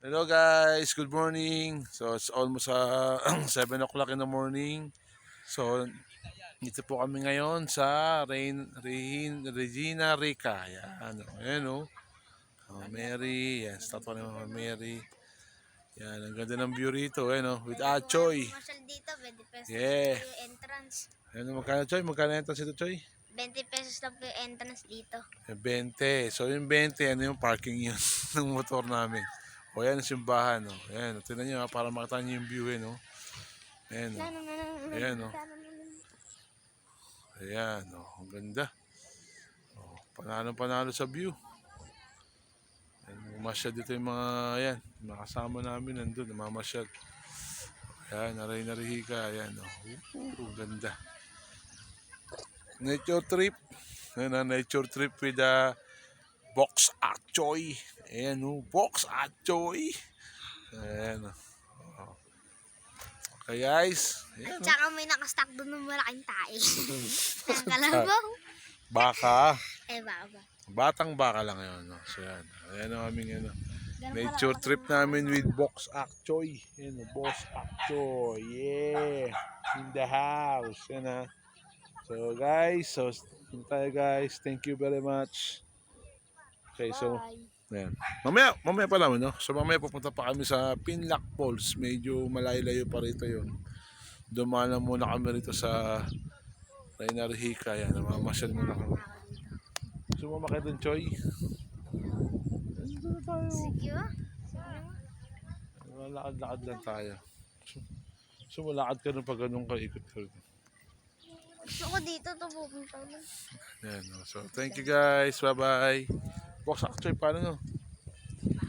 Hello guys, good morning. So it's almost 7 o'clock in the morning. So dito po kami ngayon sa Regina Rica. Yan, ayan o. Mary, yan, statwa ng Mama Mary. Yan, ang ganda ng view rito, ayan o, with Achoy. Masyal dito, 20 pesos Yeah. yung entrance. Ayan o, magkano Choy? Magkano entrance ito Choy? 20 pesos lang po yung entrance dito. 20. So yung 20, ano yung parking yun ng motor namin. O yan ang simbahan, o. Ayan, tingnan nyo ha, para makita nyo yung view, no? Ayan, o. Ayan, o. Ayan, o. Ang ganda. O, panalo sa view. Ayan, umasyad dito yung mga, ayan, mga kasama namin nandun, namamasyad. Ayan, naray-narihika, ayan, o. Ang ganda. Nature trip. Ayan, nature trip with Box Achoy. Ayan, o. Box Achoy. Ayan, o. Okay guys. Ayan, o. Tsaka may nakastack doon ng malaking tae. Kalabaw. Baka. Baba. Batang baka lang yun. No? So yan. Ayan ang aming nature trip namin with Box Achoy. Ayan, Box Achoy. Yeah. In the house. Yan ha. So guys, yun tayo guys. Thank you very much. Okay, so ayan. Mamaya pa naman, no? So mamaya pupunta pa kami sa Pinlac Falls. Medyo malayo-layo pa rito yun. Dumaan lang muna kami rito sa Reina Rica. Yan, namamasyal muna kami. Sumama kayo dun, Choy. Nandito na tayo. Sige ba? Lakad-lakad lang tayo. Sumalakad ka nung pag ganun ka, ikot ka rin. Gusto ko dito ito pupunta mo. Yan, no? So thank you guys. Bye-bye. Box Choy, paano no?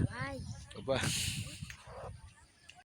Bye. Bye-bye.